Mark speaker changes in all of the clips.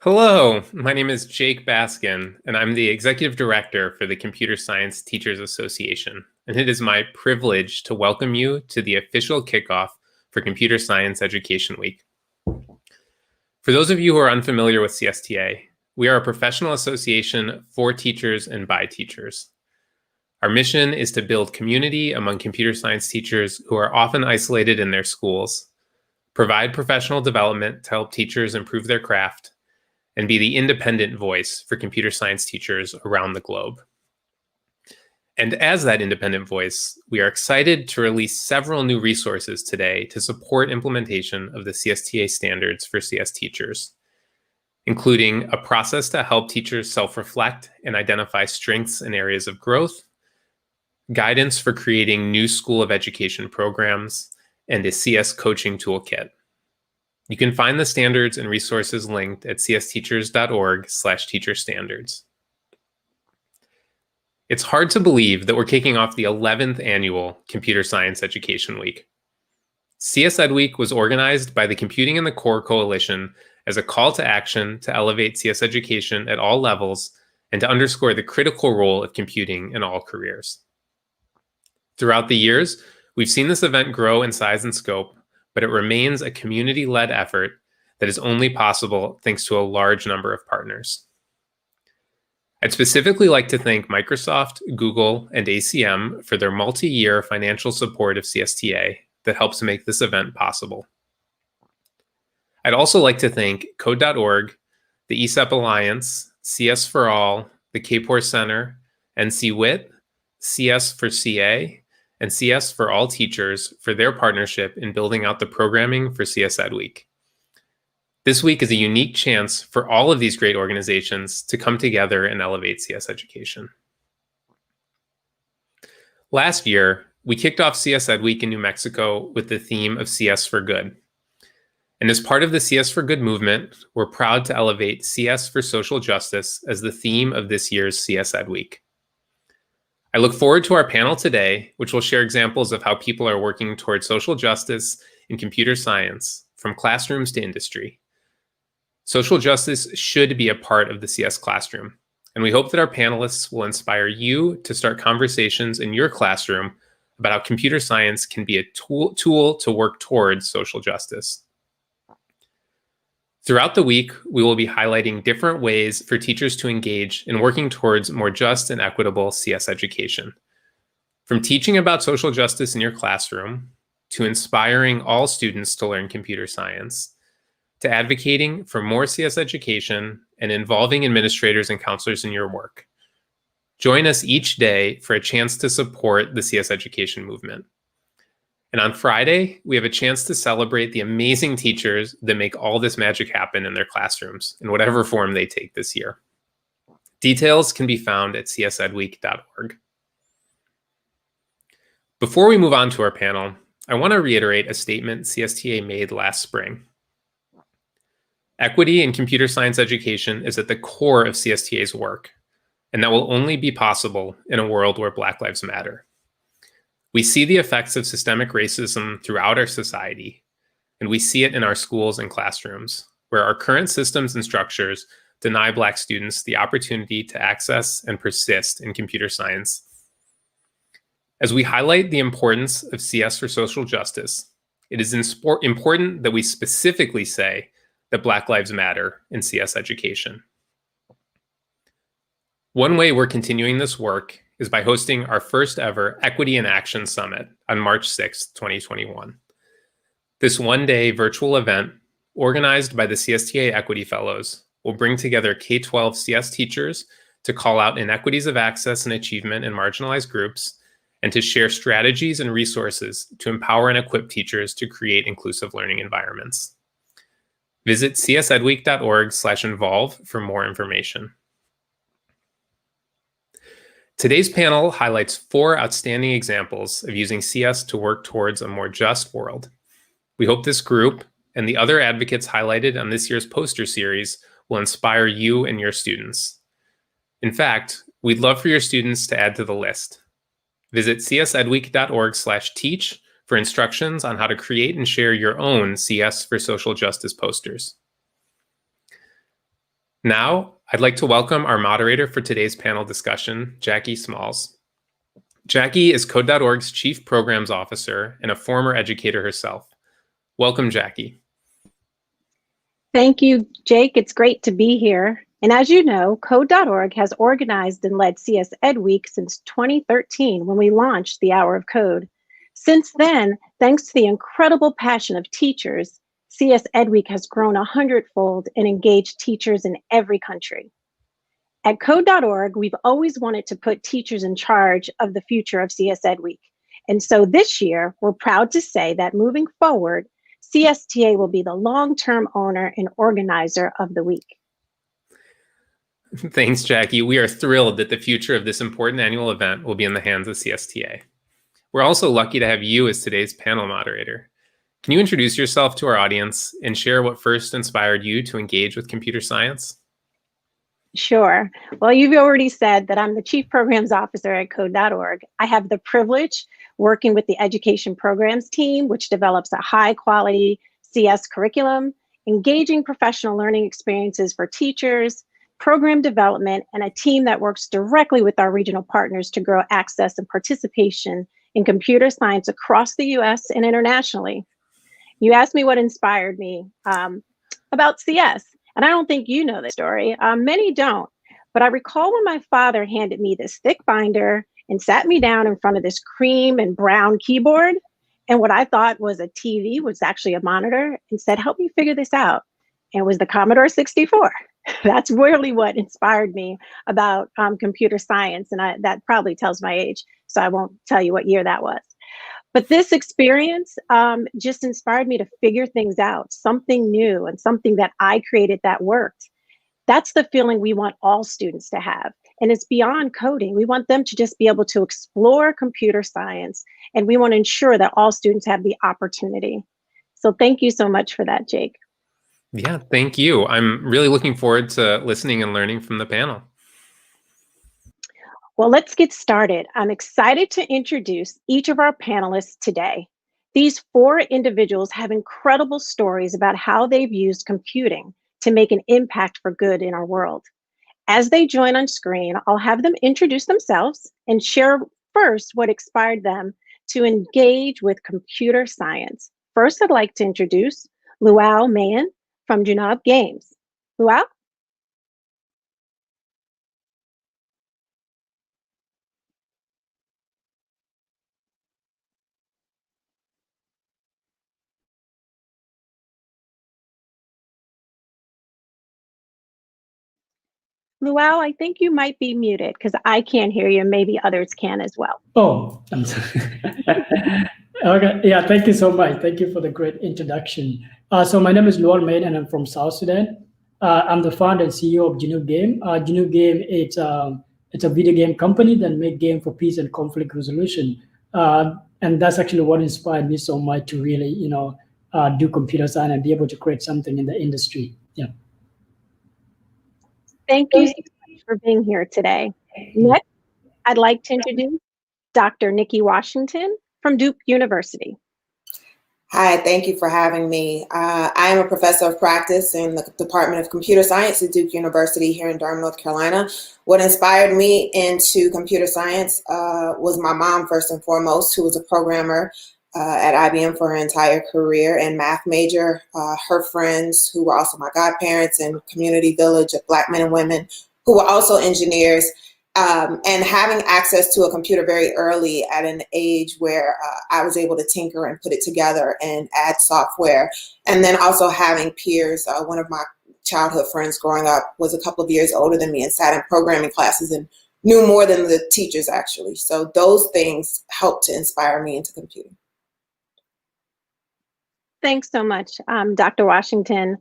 Speaker 1: Hello, my name is Jake Baskin, and I'm the Executive Director for the Computer Science Teachers Association. And it is my privilege to welcome you to the official kickoff for Computer Science Education Week. For those of you who are unfamiliar with CSTA, we are a professional association for teachers and by teachers. Our mission is to build community among computer science teachers who are often isolated in their schools, provide professional development to help teachers improve their craft, and be the independent voice for computer science teachers around the globe. And as that independent voice, we are excited to release several new resources today to support implementation of the CSTA standards for CS teachers, including a process to help teachers self-reflect and identify strengths and areas of growth, guidance for creating new School of Education programs, and a CS coaching toolkit. You can find the standards and resources linked at csteachers.org/teacherstandards. It's hard to believe that we're kicking off the 11th annual Computer Science Education Week. CSEdWeek was organized by the Computing in the Core Coalition as a call to action to elevate CS education at all levels and to underscore the critical role of computing in all careers. Throughout the years, we've seen this event grow in size and scope, but it remains a community-led effort that is only possible thanks to a large number of partners. I'd specifically like to thank Microsoft, Google, and ACM for their multi-year financial support of CSTA that helps make this event possible. I'd also like to thank Code.org, the ESEP Alliance, CS for All, the KPOR Center, NC-WIT, CS for CA, and CS for All Teachers for their partnership in building out the programming for CSEdWeek. This week is a unique chance for all of these great organizations to come together and elevate CS education. Last year, we kicked off CSEdWeek in New Mexico with the theme of CS for Good. And as part of the CS for Good movement, we're proud to elevate CS for Social Justice as the theme of this year's CSEdWeek. I look forward to our panel today, which will share examples of how people are working towards social justice in computer science, from classrooms to industry. Social justice should be a part of the CS classroom, and we hope that our panelists will inspire you to start conversations in your classroom about how computer science can be a tool to work towards social justice. Throughout the week, we will be highlighting different ways for teachers to engage in working towards more just and equitable CS education. From teaching about social justice in your classroom, to inspiring all students to learn computer science, to advocating for more CS education and involving administrators and counselors in your work. Join us each day for a chance to support the CS education movement. And on Friday, we have a chance to celebrate the amazing teachers that make all this magic happen in their classrooms, in whatever form they take this year. Details can be found at CSEdWeek.org. Before we move on to our panel, I want to reiterate a statement CSTA made last spring. Equity in computer science education is at the core of CSTA's work, and that will only be possible in a world where Black Lives Matter. We see the effects of systemic racism throughout our society, and we see it in our schools and classrooms, where our current systems and structures deny Black students the opportunity to access and persist in computer science. As we highlight the importance of CS for social justice, it is important that we specifically say that Black Lives Matter in CS education. One way we're continuing this work is by hosting our first ever Equity in Action Summit on March 6, 2021. This one-day virtual event, organized by the CSTA Equity Fellows, will bring together K-12 CS teachers to call out inequities of access and achievement in marginalized groups, and to share strategies and resources to empower and equip teachers to create inclusive learning environments. Visit csedweek.org/involve for more information. Today's panel highlights 4 outstanding examples of using CS to work towards a more just world. We hope this group and the other advocates highlighted on this year's poster series will inspire you and your students. In fact, we'd love for your students to add to the list. Visit csedweek.org/teach for instructions on how to create and share your own CS for Social Justice posters. Now, I'd like to welcome our moderator for today's panel discussion, Jackie Smalls. Jackie is Code.org's Chief Programs Officer and a former educator herself. Welcome, Jackie.
Speaker 2: Thank you, Jake. It's great to be here. And as you know, Code.org has organized and led CSEdWeek since 2013 when we launched the Hour of Code. Since then, thanks to the incredible passion of teachers, CSEdWeek has grown 100-fold and engaged teachers in every country. At Code.org, we've always wanted to put teachers in charge of the future of CSEdWeek. And so this year, we're proud to say that moving forward, CSTA will be the long-term owner and organizer of the week.
Speaker 1: Thanks, Jackie. We are thrilled that the future of this important annual event will be in the hands of CSTA. We're also lucky to have you as today's panel moderator. Can you introduce yourself to our audience and share what first inspired you to engage with computer science?
Speaker 2: Sure. Well, you've already said that I'm the Chief Programs Officer at Code.org. I have the privilege working with the Education Programs team, which develops a high-quality CS curriculum, engaging professional learning experiences for teachers, program development, and a team that works directly with our regional partners to grow access and participation in computer science across the US and internationally. You asked me what inspired me about CS, and I don't think you know the story. Many don't, but I recall when my father handed me this thick binder and sat me down in front of this cream and brown keyboard, and what I thought was a TV was actually a monitor, and said, "Help me figure this out." And it was the Commodore 64. That's really what inspired me about computer science, and that probably tells my age, so I won't tell you what year that was. But this experience just inspired me to figure things out, something new and something that I created that worked. That's the feeling we want all students to have. And it's beyond coding. We want them to just be able to explore computer science, and we want to ensure that all students have the opportunity. So thank you so much for that, Jake.
Speaker 1: Yeah, thank you. I'm really looking forward to listening and learning from the panel.
Speaker 2: Well, let's get started. I'm excited to introduce each of our panelists today. These 4 individuals have incredible stories about how they've used computing to make an impact for good in our world. As they join on screen, I'll have them introduce themselves and share first what inspired them to engage with computer science. First, I'd like to introduce Lual Mayen from Junab Games. Lual? Luau, I think you might be muted because I can't hear you, and maybe others can as well.
Speaker 3: Oh, I'm sorry. Okay, yeah, thank you so much. Thank you for the great introduction. So my name is Lual Mayen, and I'm from South Sudan. I'm the founder and CEO of Junub Game. Junub Game, it's a video game company that make game for peace and conflict resolution. And that's actually what inspired me so much to really, do computer science and be able to create something in the industry. Yeah.
Speaker 2: Thank you so much for being here today. Next, I'd like to introduce Dr. Nicki Washington from Duke University.
Speaker 4: Hi, thank you for having me. I am a professor of practice in the Department of Computer Science at Duke University here in Durham, North Carolina. What inspired me into computer science was my mom, first and foremost, who was a programmer at IBM for her entire career and math major. Her friends, who were also my godparents, and community village of Black men and women who were also engineers. And having access to a computer very early at an age where I was able to tinker and put it together and add software. And then also having peers. One of my childhood friends growing up was a couple of years older than me and sat in programming classes and knew more than the teachers, actually. So those things helped to inspire me into computing.
Speaker 2: Thanks so much, Dr. Washington.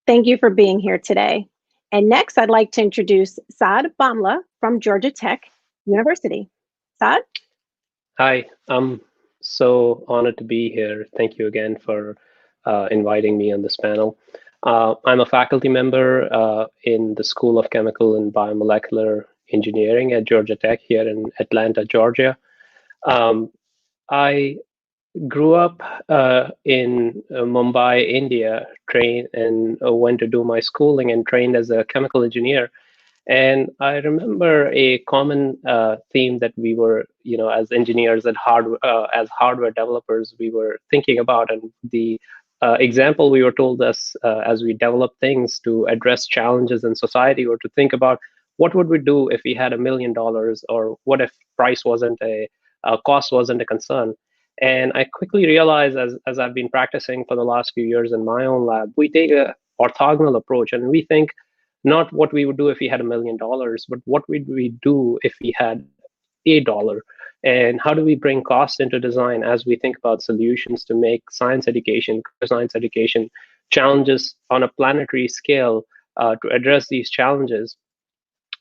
Speaker 2: Thank you for being here today. And next, I'd like to introduce Saad Bhamla from Georgia Tech University. Saad?
Speaker 5: Hi, I'm so honored to be here. Thank you again for inviting me on this panel. I'm a faculty member in the School of Chemical and Biomolecular Engineering at Georgia Tech here in Atlanta, Georgia. I grew up in Mumbai, India, trained and went to do my schooling and trained as a chemical engineer. And I remember a common theme that we were, as engineers and as hardware developers, we were thinking about, and the example we were told us as we develop things to address challenges in society, or to think about what would we do if we had $1 million, or what if price wasn't cost wasn't a concern. And I quickly realized, as I've been practicing for the last few years in my own lab, we take a orthogonal approach, and we think not what we would do if we had $1 million, but what would we do if we had $1, and how do we bring costs into design as we think about solutions to make science education challenges on a planetary scale, to address these challenges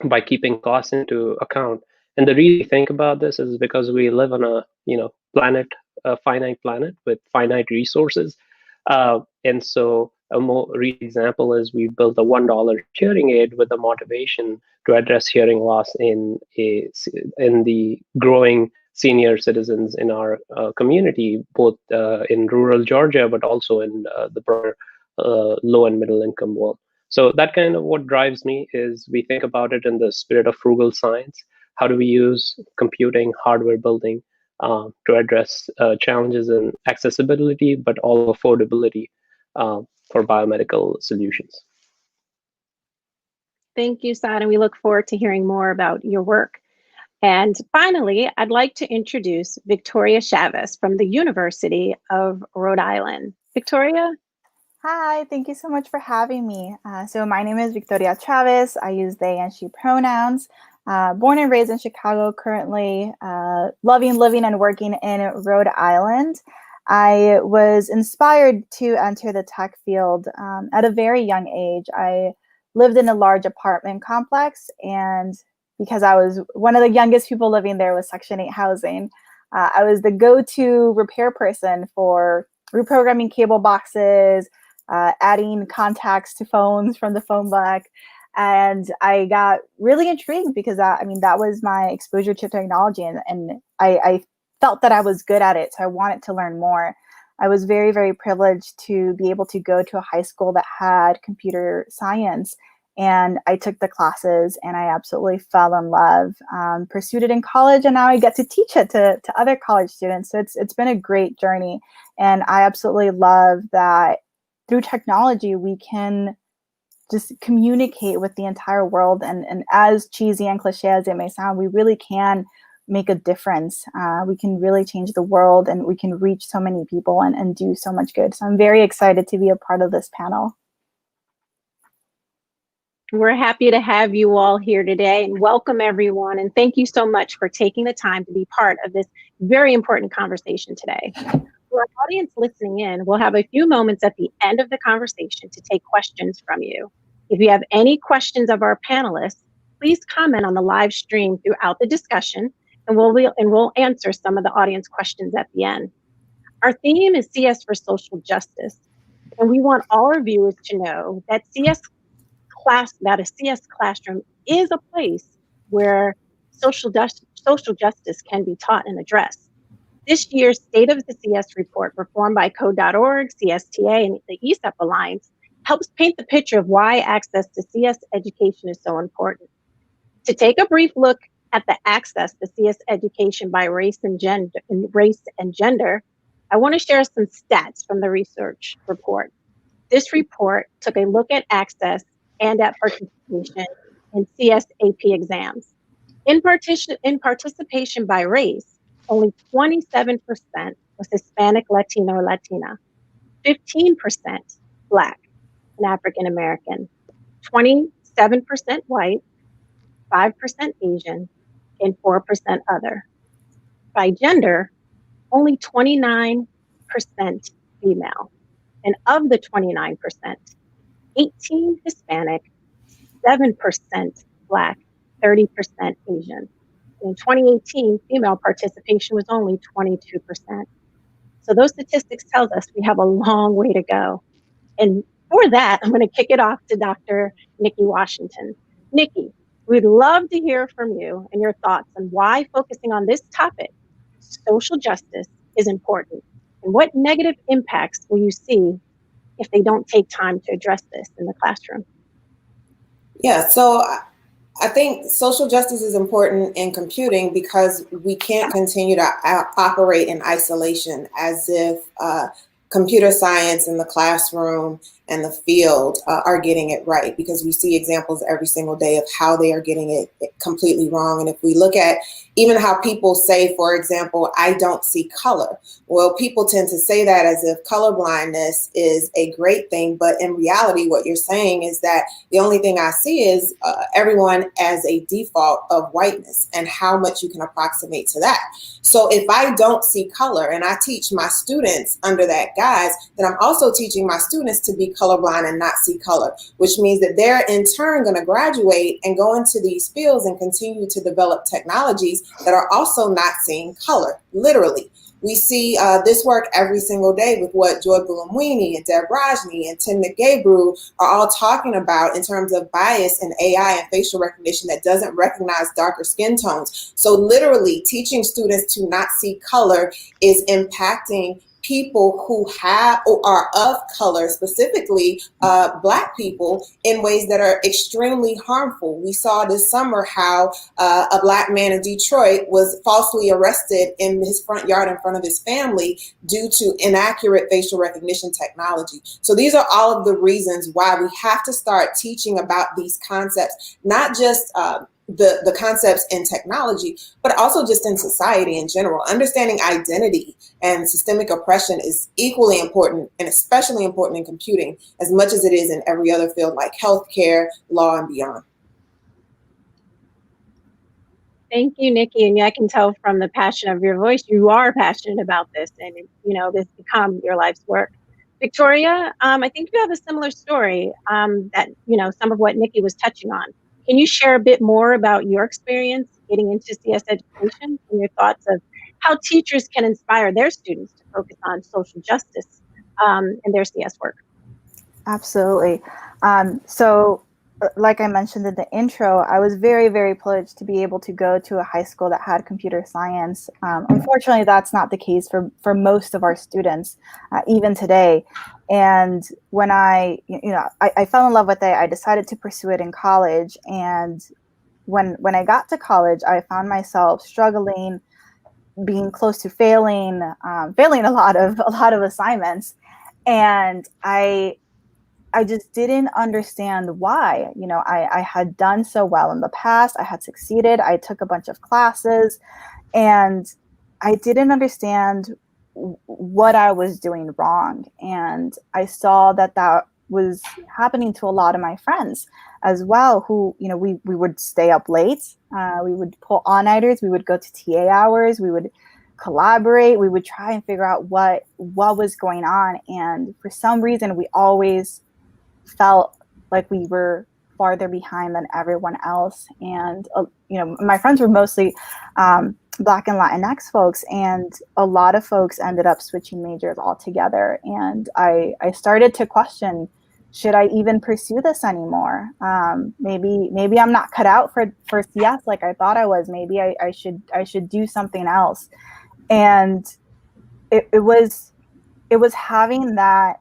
Speaker 5: by keeping costs into account. And the reason we think about this is because we live on a finite planet with finite resources. And so a more recent example is we built a $1 hearing aid with the motivation to address hearing loss in the growing senior citizens in our community, both in rural Georgia, but also in the broader low and middle income world. So that kind of what drives me is we think about it in the spirit of frugal science. How do we use computing, hardware building to address challenges in accessibility, but all affordability for biomedical solutions?
Speaker 2: Thank you, Saad, and we look forward to hearing more about your work. And finally, I'd like to introduce Victoria Chavez from the University of Rhode Island. Victoria?
Speaker 6: Hi, thank you so much for having me. So my name is Victoria Chavez. I use they and she pronouns. Born and raised in Chicago, currently loving, living, and working in Rhode Island. I was inspired to enter the tech field at a very young age. I lived in a large apartment complex, and because I was one of the youngest people living there with Section 8 housing, I was the go-to repair person for reprogramming cable boxes, adding contacts to phones from the phone book. And I got really intrigued because that was my exposure to technology, and I felt that I was good at it. So I wanted to learn more. I was very, very privileged to be able to go to a high school that had computer science, and I took the classes and I absolutely fell in love, pursued it in college, and now I get to teach it to other college students. So it's been a great journey. And I absolutely love that through technology, we can just communicate with the entire world. And as cheesy and cliche as it may sound, we really can make a difference. We can really change the world, and we can reach so many people and do so much good. So I'm very excited to be a part of this panel.
Speaker 2: We're happy to have you all here today, and welcome everyone. And thank you so much for taking the time to be part of this very important conversation today. For our audience listening in, we'll have a few moments at the end of the conversation to take questions from you. If you have any questions of our panelists, please comment on the live stream throughout the discussion, and we'll answer some of the audience questions at the end. Our theme is CS for social justice, and we want all our viewers to know that a CS classroom is a place where social justice can be taught and addressed. This year's State of the CS report, performed by Code.org, CSTA, and the ESEP Alliance, helps paint the picture of why access to CS education is so important. To take a brief look at the access to CS education by race and gender, I want to share some stats from the research report. This report took a look at access and at participation in CS AP exams. In participation by race, only 27% was Hispanic, Latino, or Latina, 15% Black and African American, 27% white, 5% Asian, and 4% other. By gender, only 29% female. And of the 29%, 18% Hispanic, 7% Black, 30% Asian. In 2018, female participation was only 22%. So those statistics tell us we have a long way to go. And for that, I'm going to kick it off to Dr. Nicki Washington. Nicki, we'd love to hear from you and your thoughts on why focusing on this topic, social justice, is important. And what negative impacts will you see if they don't take time to address this in the classroom?
Speaker 4: Yeah, so I think social justice is important in computing because we can't continue to operate in isolation as if computer science in the classroom and the field are getting it right, because we see examples every single day of how they are getting it completely wrong. And if we look at even how people say, for example, I don't see color. Well, people tend to say that as if color blindness is a great thing. But in reality, what you're saying is that the only thing I see is everyone as a default of whiteness and how much you can approximate to that. So if I don't see color and I teach my students under that guise, then I'm also teaching my students to be colorblind and not see color, which means that they're in turn going to graduate and go into these fields and continue to develop technologies that are also not seeing color, literally. We see this work every single day with what Joy Bulamwini and Deb Rajni and Tim Gabriel are all talking about in terms of bias in AI and facial recognition that doesn't recognize darker skin tones. So literally teaching students to not see color is impacting people who have or are of color, specifically Black people, in ways that are extremely harmful. We saw this summer how a Black man in Detroit was falsely arrested in his front yard in front of his family due to inaccurate facial recognition technology. So these are all of the reasons why we have to start teaching about these concepts, not just the concepts in technology, but also just in society in general. Understanding identity and systemic oppression is equally important, and especially important in computing, as much as it is in every other field like healthcare, law, and beyond.
Speaker 2: Thank you, Nicki. And I can tell from the passion of your voice, you are passionate about this, and this become your life's work. Victoria, I think you have a similar story that some of what Nicki was touching on. Can you share a bit more about your experience getting into CS education and your thoughts of how teachers can inspire their students to focus on social justice in their CS work?
Speaker 6: Absolutely. So like I mentioned in the intro, I was very, very privileged to be able to go to a high school that had computer science. Unfortunately, that's not the case for most of our students, even today. And when I fell in love with it, I decided to pursue it in college. And when I got to college, I found myself struggling, being close to failing a lot of assignments. And I just didn't understand why. I had done so well in the past. I had succeeded. I took a bunch of classes, and I didn't understand what I was doing wrong. And I saw that was happening to a lot of my friends as well, who, we would stay up late. We would pull all-nighters. We would go to TA hours. We would collaborate. We would try and figure out what was going on. And for some reason, we always felt like we were farther behind than everyone else. And, my friends were mostly Black and Latinx folks, and a lot of folks ended up switching majors altogether. And I started to question, should I even pursue this anymore? Maybe I'm not cut out for CS like I thought I was. Maybe I should do something else. And it was having that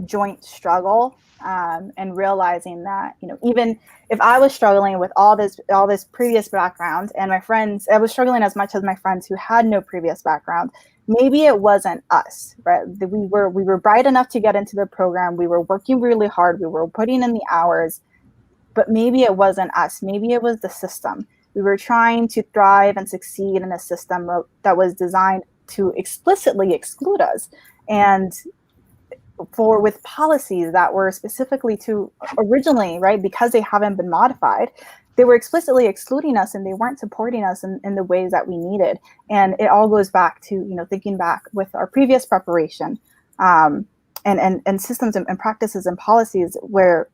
Speaker 6: joint struggle and realizing that, even if I was struggling with all this previous background, and my friends, I was struggling as much as my friends who had no previous background, maybe it wasn't us, right? We were bright enough to get into the program. We were working really hard. We were putting in the hours, but maybe it wasn't us. Maybe it was the system. We were trying to thrive and succeed in a system that was designed to explicitly exclude us. And with policies that were specifically to originally, right, because they haven't been modified, they were explicitly excluding us, and they weren't supporting us in the ways that we needed. And it all goes back to, thinking back with our previous preparation and systems and practices and policies where,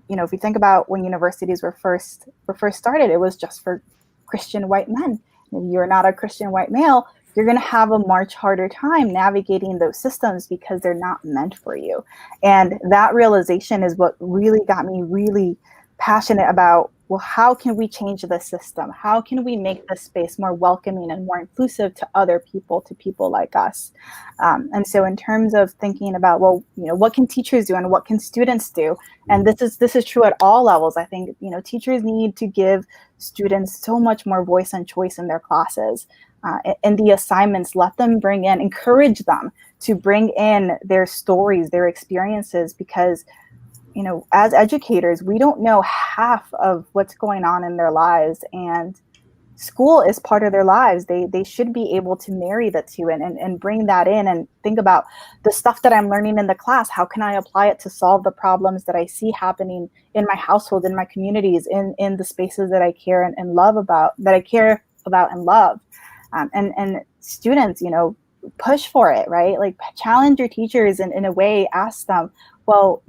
Speaker 6: if we think about when universities were first started, it was just for Christian white men. If you're not a Christian white male, you're going to have a much harder time navigating those systems because they're not meant for you. And that realization is what really got me really passionate about well, how can we change the system? How can we make this space more welcoming and more inclusive to other people, to people like us? And so in terms of thinking about, well, what can teachers do and what can students do? And this is true at all levels. I think, teachers need to give students so much more voice and choice in their classes. In the assignments, let them encourage them to bring in their stories, their experiences, because as educators, we don't know half of what's going on in their lives, and school is part of their lives. They should be able to marry the two and bring that in and think about the stuff that I'm learning in the class. How can I apply it to solve the problems that I see happening in my household, in my communities, in the spaces that I care and love about, that I care about and love. And students, push for it, right? Like, challenge your teachers in a way, ask them, well,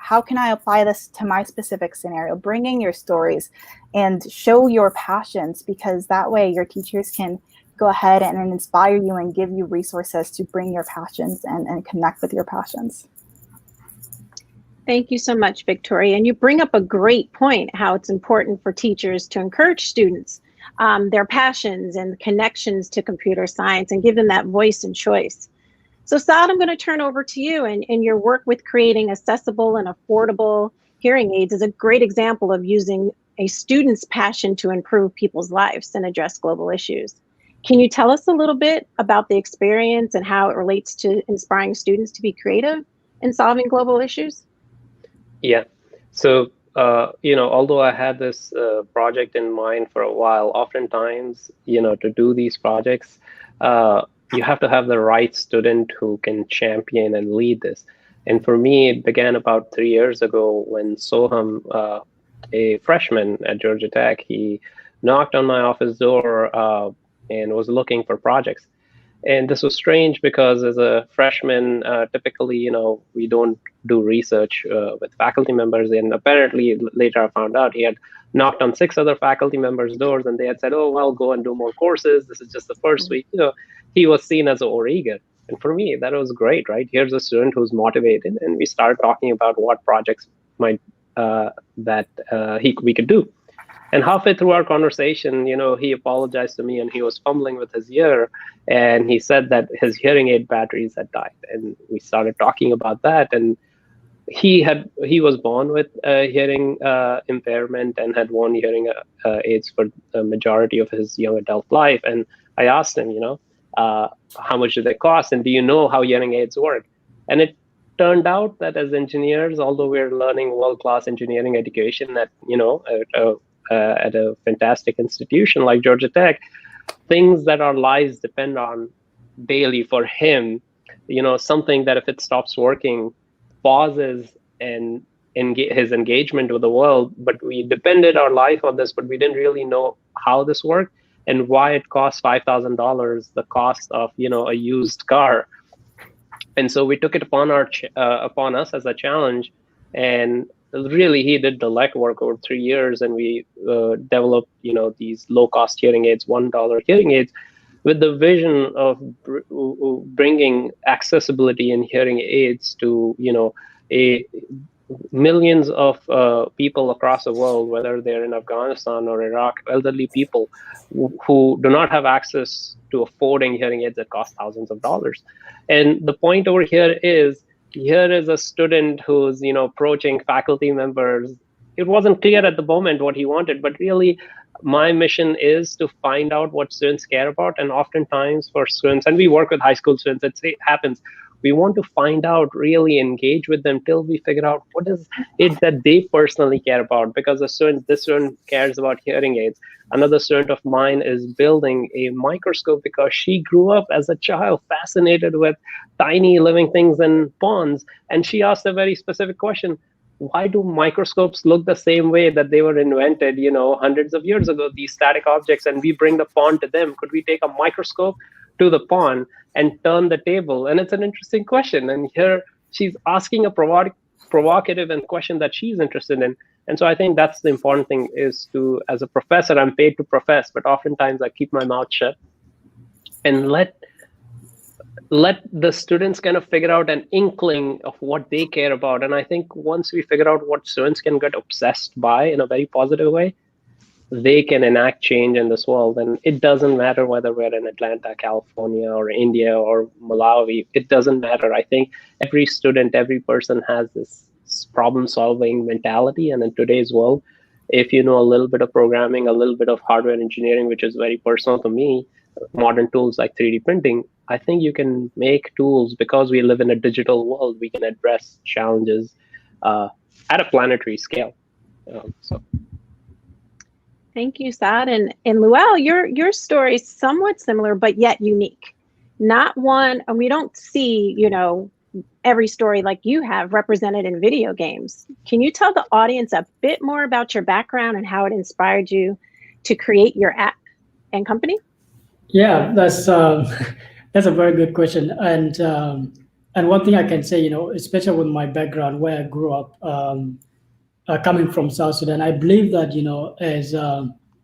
Speaker 6: how can I apply this to my specific scenario? Bring in your stories and show your passions, because that way your teachers can go ahead and inspire you and give you resources to bring your passions and connect with your passions.
Speaker 2: Thank you so much, Victoria. And you bring up a great point, how it's important for teachers to encourage students, their passions and connections to computer science, and give them that voice and choice. So Saad, I'm going to turn over to you, and your work with creating accessible and affordable hearing aids is a great example of using a student's passion to improve people's lives and address global issues. Can you tell us a little bit about the experience and how it relates to inspiring students to be creative in solving global issues?
Speaker 5: Yeah. So, although I had this project in mind for a while, oftentimes, to do these projects, you have to have the right student who can champion and lead this. And for me, it began about 3 years ago when Soham, a freshman at Georgia Tech, he knocked on my office door and was looking for projects. And this was strange because as a freshman, typically, we don't do research with faculty members. And apparently later I found out he had knocked on 6 other faculty members' doors, and they had said, oh, well, go and do more courses. This is just the first week. He was seen as overeager. And for me, that was great, right? Here's a student who's motivated, and we started talking about what projects might we could do. And halfway through our conversation, he apologized to me, and he was fumbling with his ear, and he said that his hearing aid batteries had died. And we started talking about that, and he was born with hearing impairment and had worn hearing aids for the majority of his young adult life. And I asked him, how much do they cost, and do you know how hearing aids work? And it turned out that as engineers, although we're learning world-class engineering education at a fantastic institution like Georgia Tech, things that our lives depend on daily, for him, something that if it stops working, pauses and his engagement with the world. But we depended our life on this, but we didn't really know how this worked and why it costs $5,000, the cost of a used car. And so we took it upon us as a challenge, and really he did the legwork over 3 years, and we developed these low-cost hearing aids, $1 hearing aids, with the vision of bringing accessibility in hearing aids to millions of people across the world, whether they're in Afghanistan or Iraq, elderly people who do not have access to affording hearing aids that cost thousands of dollars. And the point over here is a student who's approaching faculty members. It wasn't clear at the moment what he wanted, but really my mission is to find out what students care about. And oftentimes for students, and we work with high school students, it happens, we want to find out, really engage with them till we figure out what is it that they personally care about. Because this student cares about hearing aids. Another student of mine is building a microscope because she grew up as a child fascinated with tiny living things in ponds. And she asked a very specific question: why do microscopes look the same way that they were invented, hundreds of years ago, these static objects, and we bring the pond to them? Could we take a microscope to the pond and turn the table? And it's an interesting question. And here she's asking a provocative and question that she's interested in. And so I think that's the important thing, is to, as a professor, I'm paid to profess, but oftentimes I keep my mouth shut and let let the students kind of figure out an inkling of what they care about. And I think once we figure out what students can get obsessed by in a very positive way, they can enact change in this world. And it doesn't matter whether we're in Atlanta, California, or India, or Malawi. It doesn't matter. I think every student, every person has this problem-solving mentality. And in today's world, if you know a little bit of programming, a little bit of hardware engineering, which is very personal to me, modern tools like 3D printing, I think you can make tools, because we live in a digital world, we can address challenges at a planetary scale. So.
Speaker 2: Thank you, Saad. And Lual, your story is somewhat similar, but yet unique. Not one, and we don't see, every story like you have represented in video games. Can you tell the audience a bit more about your background and how it inspired you to create your app and company?
Speaker 3: Yeah, that's a very good question. And one thing I can say, especially with my background where I grew up, coming from South Sudan, I believe that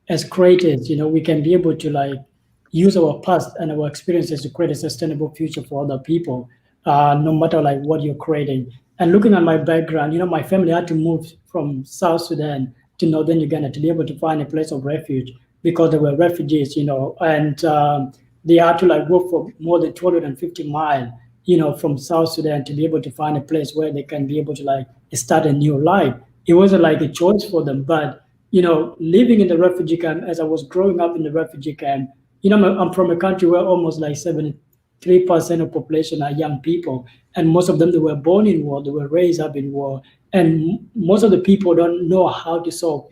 Speaker 3: as creators, we can be able to use our past and our experiences to create a sustainable future for other people, no matter what you're creating. And looking at my background, my family had to move from South Sudan to northern Uganda to be able to find a place of refuge because they were refugees, and they had to walk for more than 250 miles, from South Sudan to be able to find a place where they can be able to start a new life. It wasn't a choice for them, but living in the refugee camp, as I was growing up in the refugee camp, I'm from a country where almost 73% of population are young people, and most of them, they were born in war, they were raised up in war, and most of the people don't know how to solve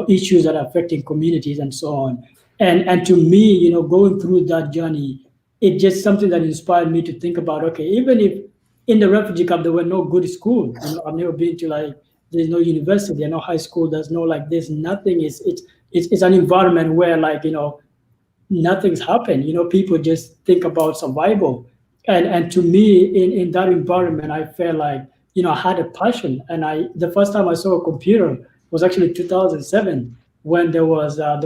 Speaker 3: issues that are affecting communities and so on. And to me, going through that journey, it's just something that inspired me to think about, okay, even if in the refugee camp there were no good schools, I've never been to there's no university, there's no high school, there's no there's nothing. It's an environment where nothing's happened. People just think about survival, and to me in that environment, I felt I had a passion. And the first time I saw a computer was actually 2007 when there was a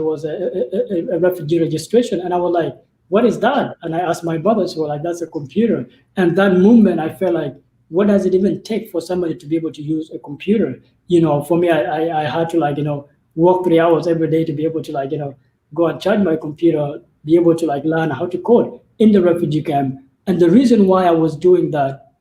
Speaker 3: refugee registration, and I was like, what is that? And I asked my brothers, who were like, that's a computer. And that moment, I felt what does it even take for somebody to be able to use a computer? For me, I had to work 3 hours every day to be able to go and charge my computer, be able to learn how to code in the refugee camp. And the reason why I was doing that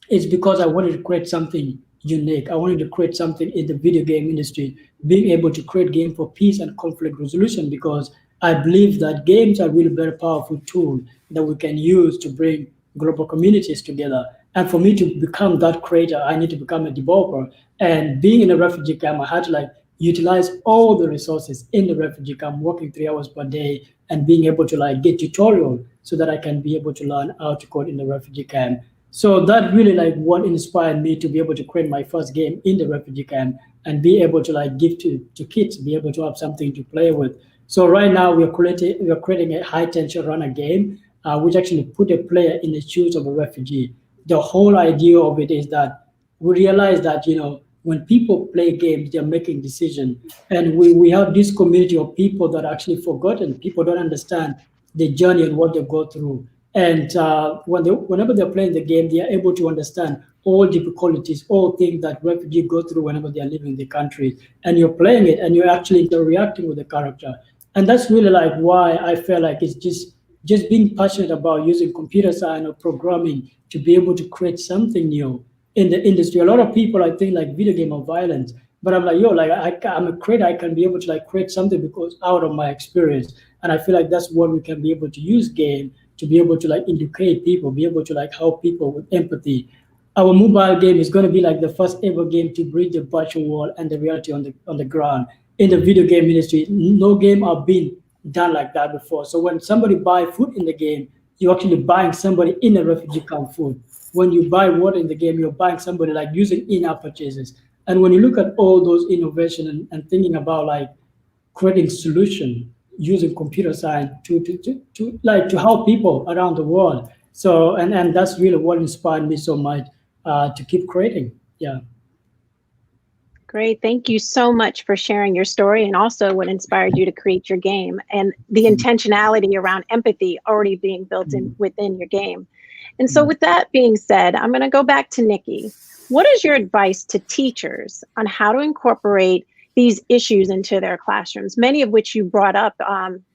Speaker 3: is because I wanted to create something unique. I wanted to create something in the video game industry, being able to create game for peace and conflict resolution, because I believe that games are really very powerful tool that we can use to bring global communities together. And for me to become that creator, I need to become a developer. And being in a refugee camp, I had to utilize all the resources in the refugee camp, working 3 hours per day and being able to get tutorial so that I can be able to learn how to code in the refugee camp. So that really what inspired me to be able to create my first game in the refugee camp and be able to give to kids, be able to have something to play with. So right now we are creating a high tension runner game, which actually put a player in the shoes of a refugee. The whole idea of it is that we realize that when people play games, they're making decisions, and we have this community of people that are actually forgotten. People don't understand the journey and what they go through. And whenever they're playing the game, they are able to understand all difficulties, all things that refugees go through whenever they are leaving the country. And you're playing it, and you're actually interacting with the character. And that's really why I feel it's just being passionate about using computer science or programming to be able to create something new in the industry. A lot of people, I think, video game are violent, but I'm I'm a creator. I can be able to create something because out of my experience, and I feel that's what we can be able to use game to be able to educate people, be able to help people with empathy. Our mobile game is going to be the first ever game to bridge the virtual world and the reality on the ground. In the video game industry, no game have been done like that before. So when somebody buy food in the game, you're actually buying somebody in a refugee camp food. When you buy water in the game, you're buying somebody using in-app purchases. And when you look at all those innovation and thinking about creating solution using computer science to help people around the world. So and that's really what inspired me so much to keep creating. Yeah.
Speaker 2: Great. Thank you so much for sharing your story and also what inspired you to create your game and the intentionality around empathy already being built in within your game. And so with that being said, I'm going to go back to Nicki. What is your advice to teachers on how to incorporate these issues into their classrooms, many of which you brought up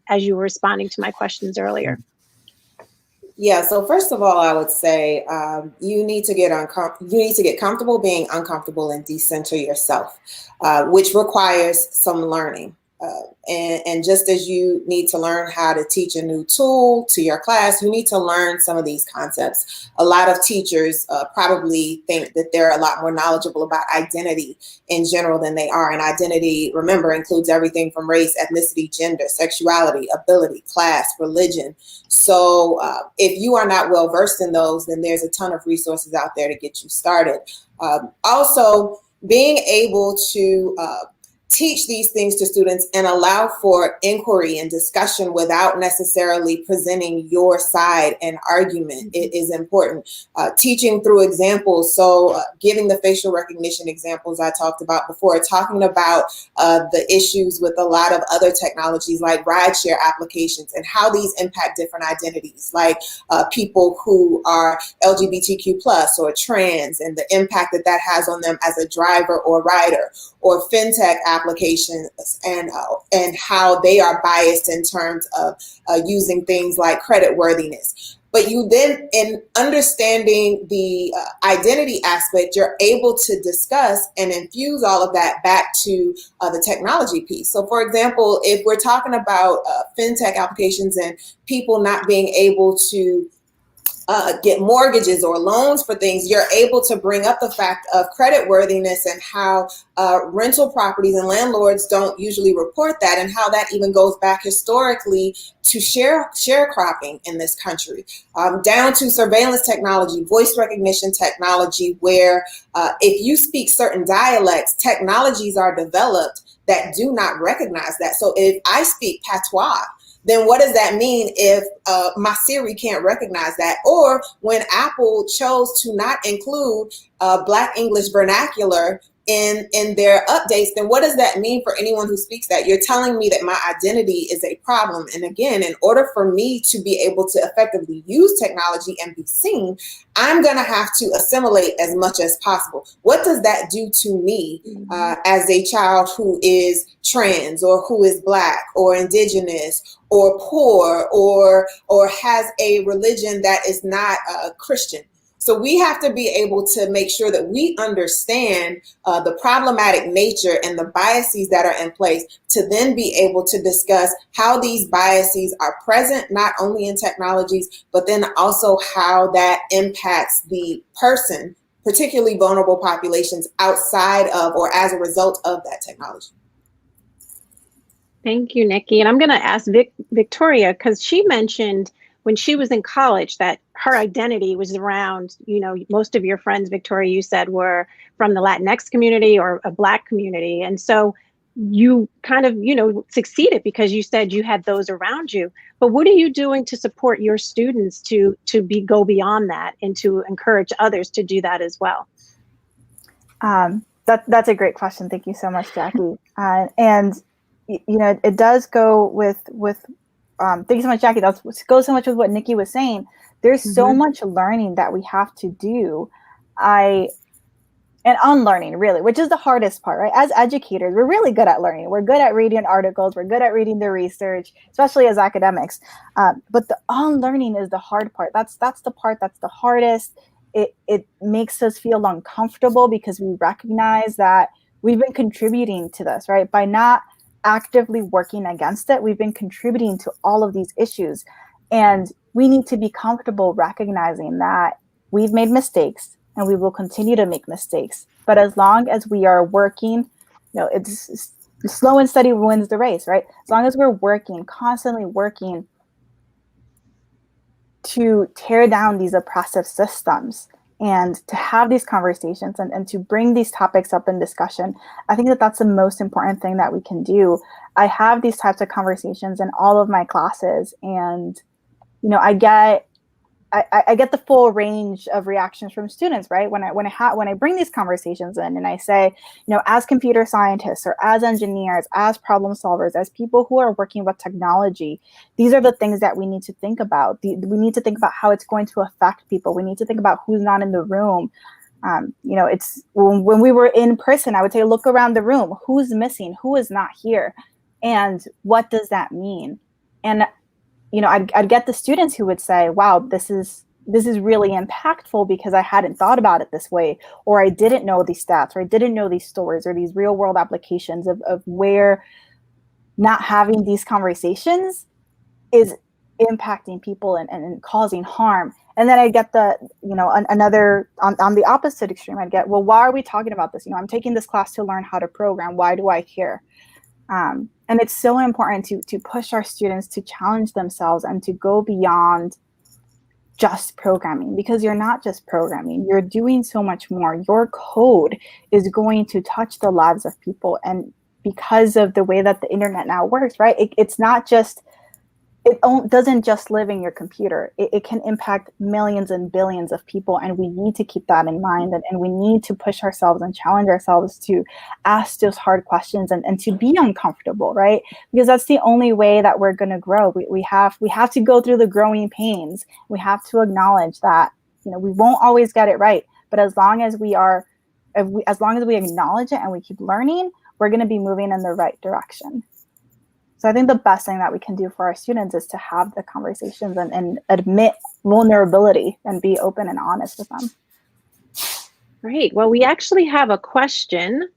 Speaker 2: as you were responding to my questions earlier?
Speaker 4: Yeah. So first of all, I would say you need to get comfortable being uncomfortable and decenter yourself, which requires some learning. And just as you need to learn how to teach a new tool to your class, you need to learn some of these concepts. A lot of teachers probably think that they're a lot more knowledgeable about identity in general than they are. And identity, remember, includes everything from race, ethnicity, gender, sexuality, ability, class, religion. So if you are not well versed in those, then there's a ton of resources out there to get you started. Also, being able to teach these things to students and allow for inquiry and discussion without necessarily presenting your side and argument is important. Teaching through examples, so giving the facial recognition examples I talked about before, talking about the issues with a lot of other technologies like rideshare applications and how these impact different identities, like people who are LGBTQ plus or trans and the impact that that has on them as a driver or rider, or fintech applications and how they are biased in terms of using things like credit worthiness. But you then, in understanding the identity aspect, you're able to discuss and infuse all of that back to the technology piece. So for example, if we're talking about fintech applications and people not being able to get mortgages or loans for things, you're able to bring up the fact of credit worthiness and how rental properties and landlords don't usually report that, and how that even goes back historically to sharecropping in this country, down to surveillance technology, voice recognition technology, where if you speak certain dialects, technologies are developed that do not recognize that. So if I speak patois, then what does that mean if my Siri can't recognize that? Or when Apple chose to not include Black English vernacular in their updates, then what does that mean for anyone who speaks that? You're telling me that my identity is a problem. And again, in order for me to be able to effectively use technology and be seen, I'm going to have to assimilate as much as possible. What does that do to me as a child who is trans or who is Black or indigenous or poor or has a religion that is not Christian? So we have to be able to make sure that we understand the problematic nature and the biases that are in place, to then be able to discuss how these biases are present, not only in technologies, but then also how that impacts the person, particularly vulnerable populations outside of or as a result of that technology.
Speaker 2: Thank you, Nicki. And I'm going to ask Victoria, because she mentioned when she was in college that her identity was around, you know, most of your friends, Victoria, you said were from the Latinx community or a Black community. And so you kind of, you know, succeeded because you said you had those around you. But what are you doing to support your students to go beyond that and to encourage others to do that as well?
Speaker 6: That's a great question. Thank you so much, Jackie. And you know, it does go with thank you so much, Jackie. That goes so much with what Nicki was saying. There's so much learning that we have to do. And unlearning, really, which is the hardest part, right? As educators, we're really good at learning. We're good at reading articles. We're good at reading the research, especially as academics. But the unlearning is the hard part. That's the part that's the hardest. It makes us feel uncomfortable because we recognize that we've been contributing to this, right? By not actively working against it, we've been contributing to all of these issues. And we need to be comfortable recognizing that we've made mistakes and we will continue to make mistakes. But as long as we are working, you know, it's slow and steady wins the race, right? As long as we're working, constantly working to tear down these oppressive systems and to have these conversations and to bring these topics up in discussion, I think that that's the most important thing that we can do. I have these types of conversations in all of my classes, and you know, I get I get the full range of reactions from students, right? When I bring these conversations in and I say, as computer scientists or as engineers, as problem solvers, as people who are working with technology, these are the things that we need to think about. We need to think about how it's going to affect people. We need to think about who's not in the room. It's when we were in person, I would say, look around the room, who's missing, who is not here, and what does that mean? And I'd get the students who would say, wow, this is really impactful because I hadn't thought about it this way, or I didn't know these stats, or I didn't know these stories or these real world applications of where not having these conversations is impacting people and causing harm. And then I get another on the opposite extreme. I'd get, well, why are we talking about this? I'm taking this class to learn how to program. Why do I care? And it's so important to push our students to challenge themselves and to go beyond just programming, because you're not just programming, you're doing so much more. Your code is going to touch the lives of people. And because of the way that the internet now works, right? It's not just, it doesn't just live in your computer. It can impact millions and billions of people. And we need to keep that in mind. And we need to push ourselves and challenge ourselves to ask those hard questions and to be uncomfortable, right? Because that's the only way that we're going to grow. We have to go through the growing pains. We have to acknowledge that, we won't always get it right. But as long as we acknowledge it and we keep learning, we're going to be moving in the right direction. So I think the best thing that we can do for our students is to have the conversations and admit vulnerability and be open and honest with them.
Speaker 2: Great. Well, we actually have a question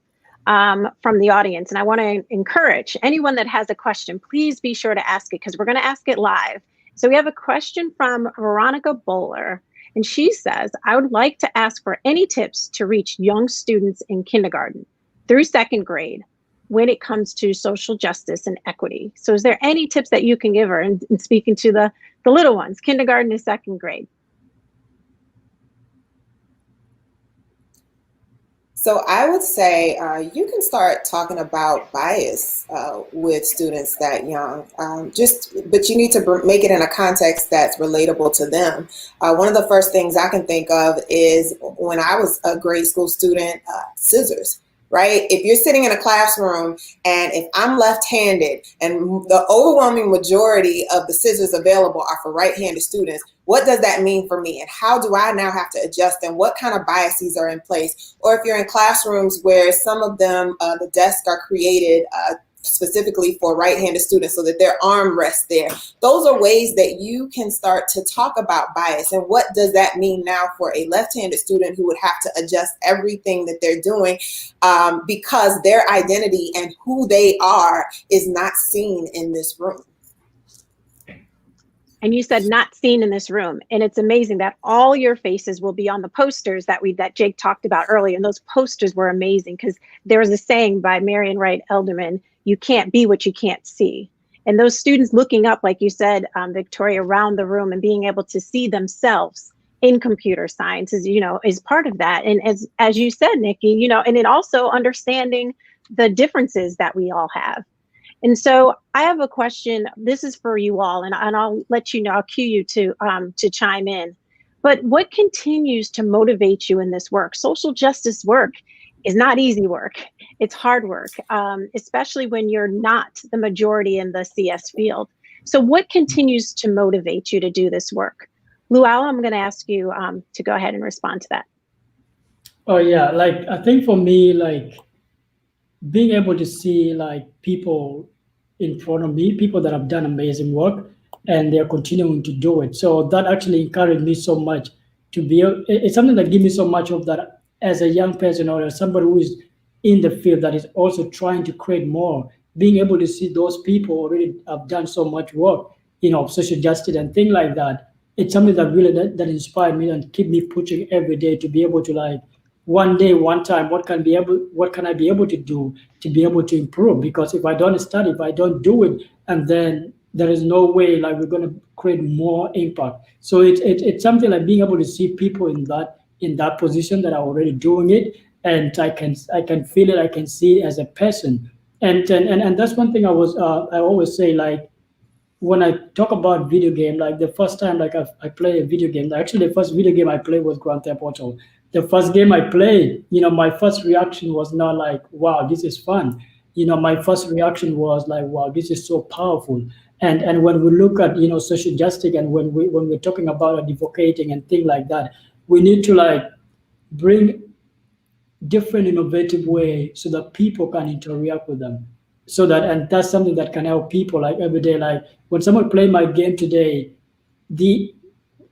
Speaker 2: from the audience, and I want to encourage anyone that has a question, please be sure to ask it, because we're going to ask it live. So we have a question from Veronica Bowler, and she says, I would like to ask for any tips to reach young students in kindergarten through second grade when it comes to social justice and equity. So is there any tips that you can give her in speaking to the little ones, kindergarten to second grade?
Speaker 4: So I would say you can start talking about bias with students that young, but you need to make it in a context that's relatable to them. One of the first things I can think of is when I was a grade school student, scissors. Right? If you're sitting in a classroom and if I'm left-handed and the overwhelming majority of the scissors available are for right-handed students, what does that mean for me? And how do I now have to adjust, and what kind of biases are in place? Or if you're in classrooms where some of them, the desks are created specifically for right-handed students so that their arm rests there. Those are ways that you can start to talk about bias and what does that mean now for a left-handed student who would have to adjust everything that they're doing because their identity and who they are is not seen in this room.
Speaker 2: And you said not seen in this room. And it's amazing that all your faces will be on the posters that Jake talked about earlier. And those posters were amazing because there was a saying by Marian Wright Elderman, you can't be what you can't see. And those students looking up, like you said, Victoria, around the room and being able to see themselves in computer science is part of that. And as you said, Nicki, and it also understanding the differences that we all have. And so I have a question. This is for you all, and I'll let you know, I'll cue you to chime in. But what continues to motivate you in this work? Social justice work is not easy work. It's hard work, especially when you're not the majority in the CS field. So what continues to motivate you to do this work? Lual, I'm going to ask you to go ahead and respond to that.
Speaker 3: Oh yeah, I think for me, being able to see people in front of me, people that have done amazing work, and they're continuing to do it. So that actually encouraged me so much to be. It's something that gives me so much hope that as a young person or as somebody who is in the field that is also trying to create more, being able to see those people already have done so much work, social justice and things like that. It's something that really that inspired me and keep me pushing every day to be able to one day, one time, what can I be able to do to be able to improve? Because if I don't study, if I don't do it, and then there is no way we're going to create more impact. So it's something like being able to see people in that position that are already doing it, and I can feel it, I can see it as a person, and that's one thing I always say, when I talk about video game, like the first time like I play a video game, actually the first video game I played was Grand Theft Auto. The first game I played, my first reaction was not like, wow, this is fun. My first reaction was like, wow, this is so powerful. And when we look at, social justice, and when we're talking about advocating and things like that, we need to like bring different innovative way so that people can interact with them, so that, and that's something that can help people like every day. Like when someone play my game today, the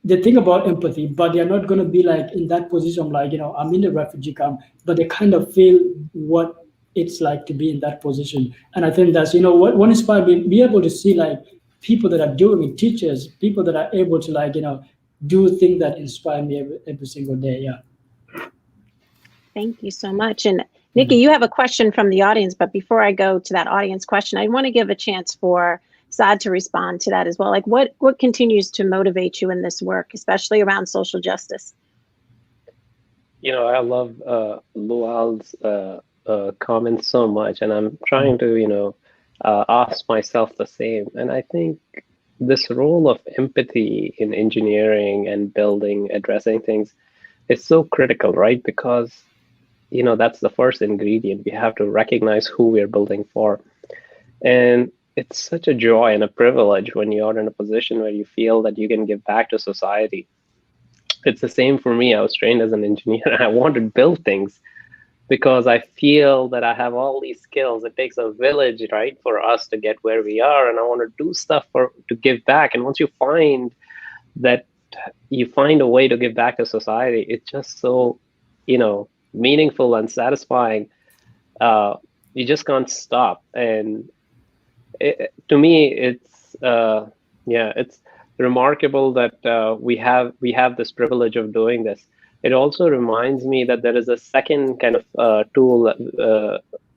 Speaker 3: they think about empathy, but they're not going to be like in that position, like, I'm in the refugee camp, but they kind of feel what it's like to be in that position. And I think that's, what inspired me, be able to see like people that are doing it, teachers, people that are able to like, do things that inspire me every single day. Yeah.
Speaker 2: Thank you so much. And Nicki, you have a question from the audience, but before I go to that audience question, I want to give a chance for Saad to respond to that as well. Like what continues to motivate you in this work, especially around social justice?
Speaker 5: I love Lual's comments so much, and I'm trying to, ask myself the same. And I think this role of empathy in engineering and building, addressing things is so critical, right? Because, that's the first ingredient. We have to recognize who we're building for. And it's such a joy and a privilege when you're in a position where you feel that you can give back to society. It's the same for me. I was trained as an engineer and I want to build things because I feel that I have all these skills. It takes a village, right, for us to get where we are. And I want to do stuff to give back. And once you find that you find a way to give back to society, it's just so, meaningful and satisfying. You just can't stop. And to me, it's it's remarkable that we have this privilege of doing this. It also reminds me that there is a second kind of tool.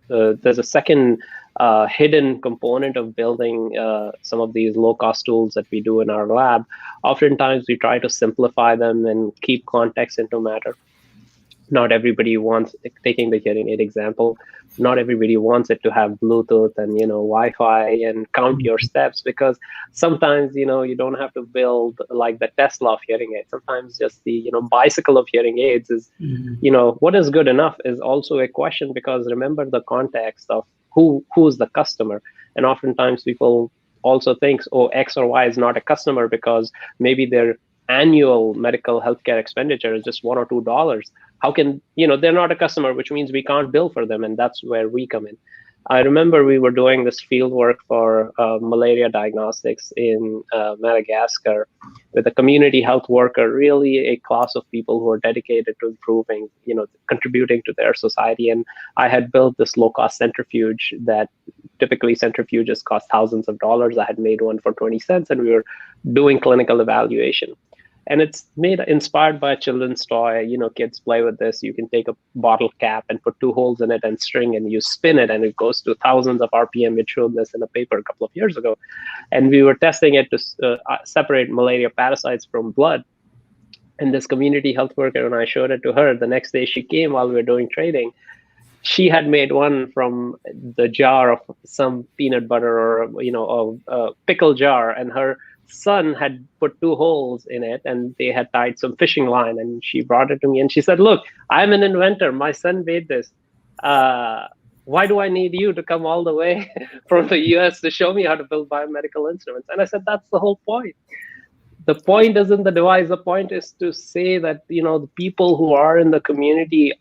Speaker 5: There's a second hidden component of building some of these low-cost tools that we do in our lab. Oftentimes, we try to simplify them and keep context into matter. Not everybody wants, taking the hearing aid example, not everybody wants it to have Bluetooth and, Wi-Fi and count your steps, because sometimes, you don't have to build like the Tesla of hearing aids. Sometimes just the, bicycle of hearing aids is, what is good enough is also a question, because remember the context of who's the customer. And oftentimes people also think, oh, X or Y is not a customer because maybe their annual medical healthcare expenditure is just $1 or $2. How can, they're not a customer, which means we can't bill for them. And that's where we come in. I remember we were doing this field work for malaria diagnostics in Madagascar with a community health worker, really a class of people who are dedicated to improving, contributing to their society. And I had built this low-cost centrifuge that typically centrifuges cost thousands of dollars. I had made one for 20 cents, and we were doing clinical evaluation. And it's inspired by a children's toy. Kids play with this. You can take a bottle cap and put 2 holes in it and string, and you spin it, and it goes to thousands of RPM. It showed this in a paper a couple of years ago. And we were testing it to separate malaria parasites from blood. And this community health worker, when I showed it to her, the next day she came while we were doing training. She had made one from the jar of some peanut butter or, a pickle jar, and her son had put 2 holes in it, and they had tied some fishing line, and she brought it to me and she said, look, I'm an inventor. My son made this. Why do I need you to come all the way from the US to show me how to build biomedical instruments? And I said, that's the whole point. The point isn't the device. The point is to say that, the people who are in the community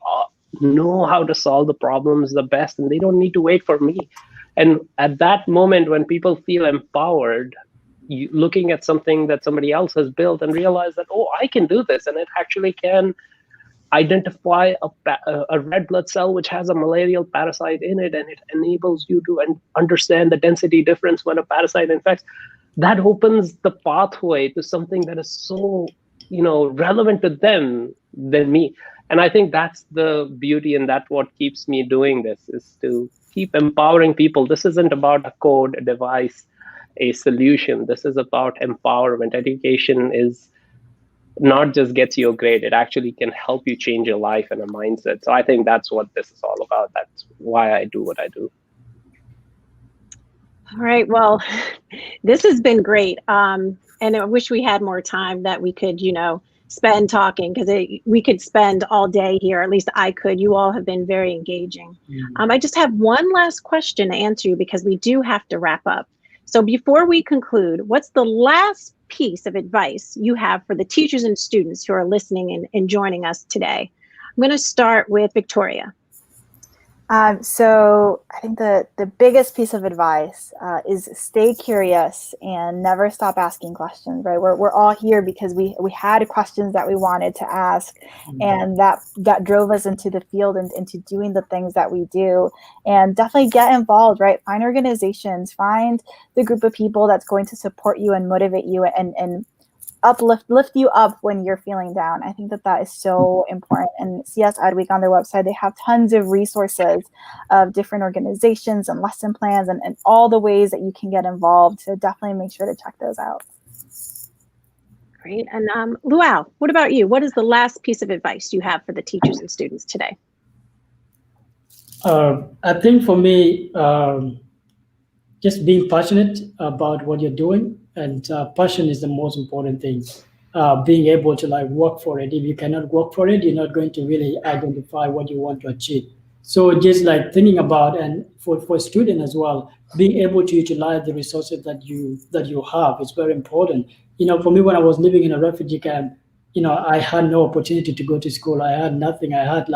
Speaker 5: know how to solve the problems the best, and they don't need to wait for me. And at that moment, when people feel empowered, looking at something that somebody else has built and realize that, oh, I can do this, and it actually can identify a red blood cell which has a malarial parasite in it, and it enables you to understand the density difference when a parasite infects. That opens the pathway to something that is so, relevant to them than me. And I think that's the beauty, and that's what keeps me doing this, is to keep empowering people. This isn't about a code, a device, a solution. This is about empowerment. Education is not just gets you a grade, it actually can help you change your life and a mindset. So I think that's what this is all about. That's why I do what I do.
Speaker 2: All right, well, this has been great. And I wish we had more time that we could, spend talking, because we could spend all day here. At least I could. You all have been very engaging. I just have one last question to answer you, because we do have to wrap up. So before we conclude, what's the last piece of advice you have for the teachers and students who are listening and joining us today? I'm going to start with Victoria.
Speaker 6: So I think the biggest piece of advice is stay curious and never stop asking questions, right? We're all here because we had questions that we wanted to ask, and that drove us into the field and into doing the things that we do. And definitely get involved, right? Find organizations, find the group of people that's going to support you and motivate you and lift you up when you're feeling down. I think that is so important. And CSEdWeek on their website, they have tons of resources of different organizations and lesson plans and all the ways that you can get involved. So definitely make sure to check those out.
Speaker 2: Great. And Lual, what about you? What is the last piece of advice you have for the teachers and students today?
Speaker 3: I think for me, just being passionate about what you're doing, and passion is the most important thing. Being able to work for it. If you cannot work for it, you're not going to really identify what you want to achieve. So just thinking about, and for students as well, being able to utilize the resources that you have is very important. For me, when I was living in a refugee camp, I had no opportunity to go to school. I had nothing. I had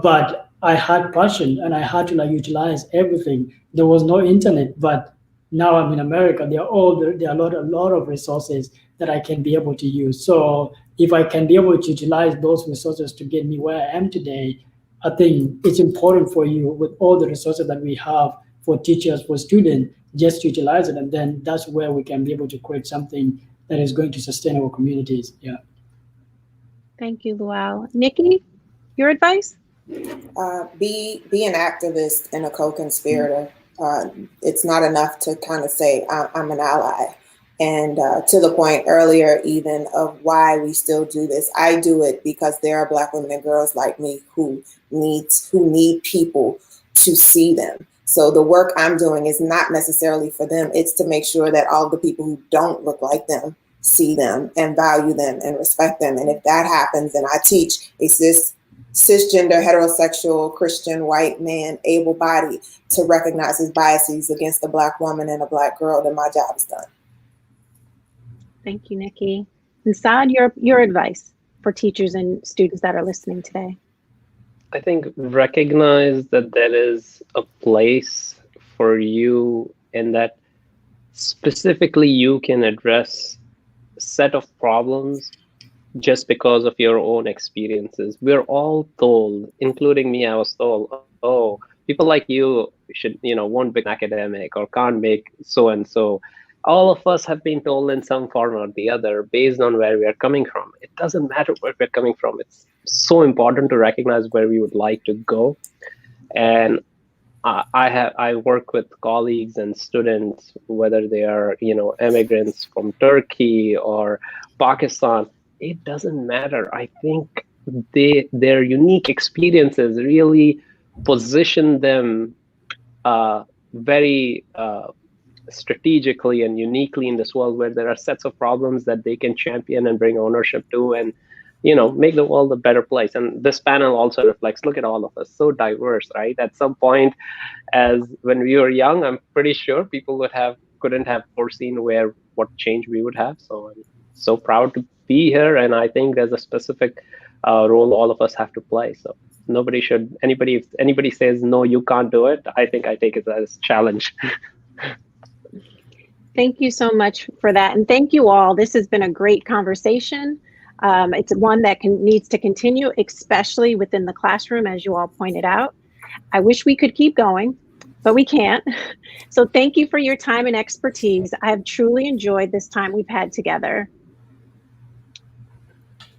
Speaker 3: but I had passion, and I had to utilize everything. There was no internet, but now I'm in America. There are a lot of resources that I can be able to use. So if I can be able to utilize those resources to get me where I am today, I think it's important for you, with all the resources that we have for teachers, for students, just to utilize it. And then that's where we can be able to create something that is going to sustain our communities. Yeah.
Speaker 2: Thank you, Lual. Nicki, your advice?
Speaker 4: Be an activist and a co-conspirator. It's not enough to kind of say I'm an ally. And to the point earlier, even of why we still do this, I do it because there are Black women and girls like me who need people to see them. So the work I'm doing is not necessarily for them. It's to make sure that all the people who don't look like them see them and value them and respect them. And if that happens, then I teach cisgender, heterosexual, Christian, white man, able-bodied, to recognize his biases against a Black woman and a Black girl, then my job is done.
Speaker 2: Thank you, Nicki. And Saad, your advice for teachers and students that are listening today?
Speaker 5: I think recognize that there is a place for you, and that specifically you can address a set of problems just because of your own experiences. We're all told, including me, I was told, oh, people like you should, won't be an academic or can't make so-and-so. All of us have been told in some form or the other based on where we are coming from. It doesn't matter where we're coming from. It's so important to recognize where we would like to go. And I work with colleagues and students, whether they are, immigrants from Turkey or Pakistan. It doesn't matter. I think their unique experiences really position them very strategically and uniquely in this world, where there are sets of problems that they can champion and bring ownership to, and make the world a better place. And this panel also reflects, look at all of us, so diverse, right? At some point, as when we were young, I'm pretty sure people couldn't have foreseen what change we would have. So I'm so proud to be here, and I think there's a specific role all of us have to play. So if anybody says no, you can't do it, I think I take it as a challenge.
Speaker 2: Thank you so much for that. And thank you all. This has been a great conversation. It's one that needs to continue, especially within the classroom, as you all pointed out. I wish we could keep going, but we can't. So thank you for your time and expertise. I have truly enjoyed this time we've had together.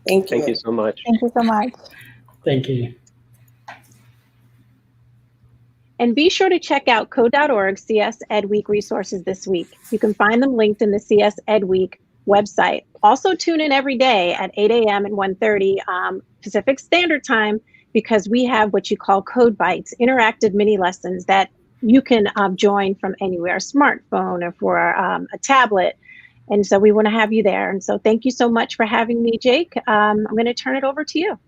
Speaker 4: Thank you.
Speaker 5: Thank you so much.
Speaker 6: Thank you so much.
Speaker 3: Thank you.
Speaker 2: And be sure to check out code.org CSEdWeek resources this week. You can find them linked in the CSEdWeek website. Also tune in every day at 8 a.m. and 1:30 Pacific Standard Time, because we have what you call Code Bites, interactive mini lessons that you can join from anywhere, a smartphone or for a tablet. And so we want to have you there. And so thank you so much for having me, Jake. I'm going to turn it over to you.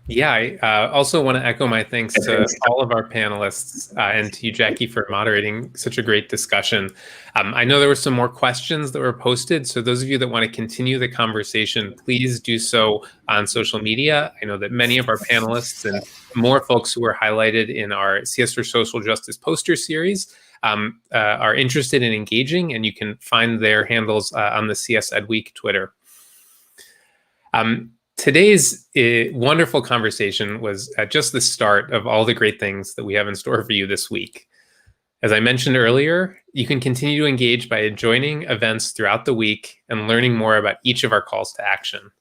Speaker 1: Yeah, I also want to echo my thanks to all of our panelists and to you, Jackie, for moderating such a great discussion. I know there were some more questions that were posted, so those of you that want to continue the conversation, please do so on social media. I know that many of our panelists and more folks who were highlighted in our CS for Social Justice poster series are interested in engaging, and you can find their handles on the CSEdWeek Twitter. Today's wonderful conversation was just the start of all the great things that we have in store for you this week. As I mentioned earlier, you can continue to engage by joining events throughout the week and learning more about each of our calls to action.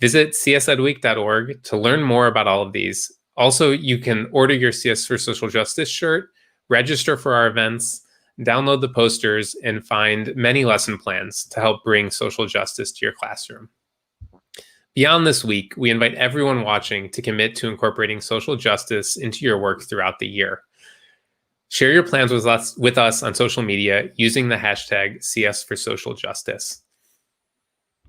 Speaker 1: Visit CSEdWeek.org to learn more about all of these. Also, you can order your CS for Social Justice shirt, register for our events, download the posters, and find many lesson plans to help bring social justice to your classroom. Beyond this week, we invite everyone watching to commit to incorporating social justice into your work throughout the year. Share your plans with us on social media using the hashtag CS for Social Justice.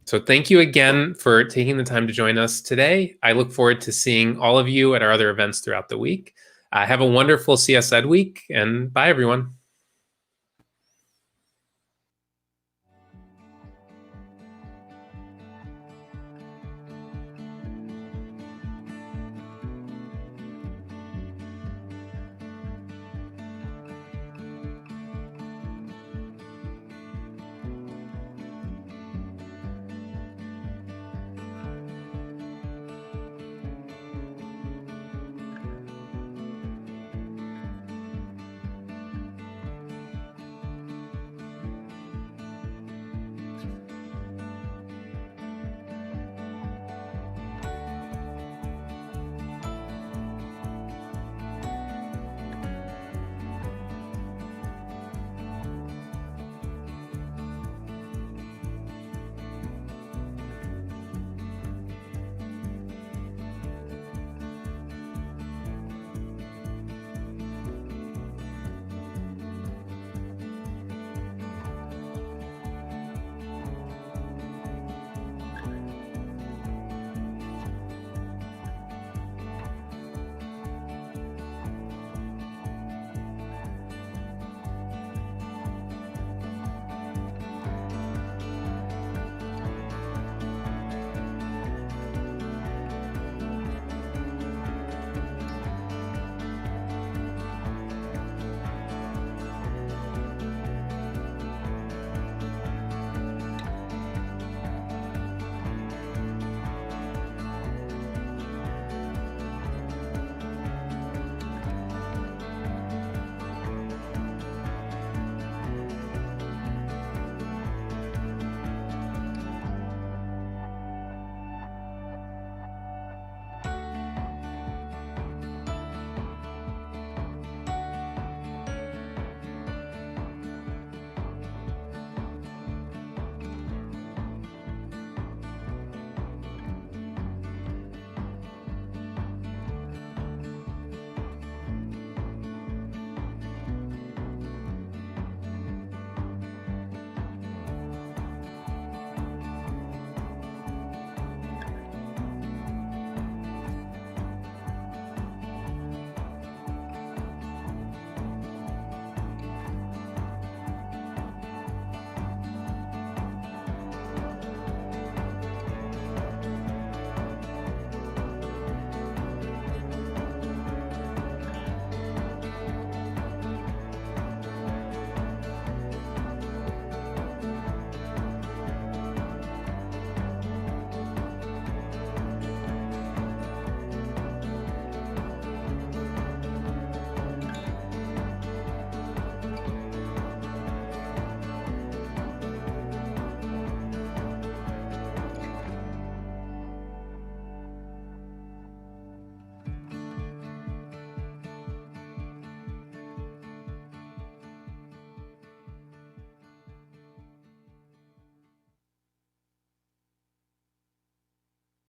Speaker 1: So thank you again for taking the time to join us today. I look forward to seeing all of you at our other events throughout the week. Have a wonderful CSEd week, and bye, everyone.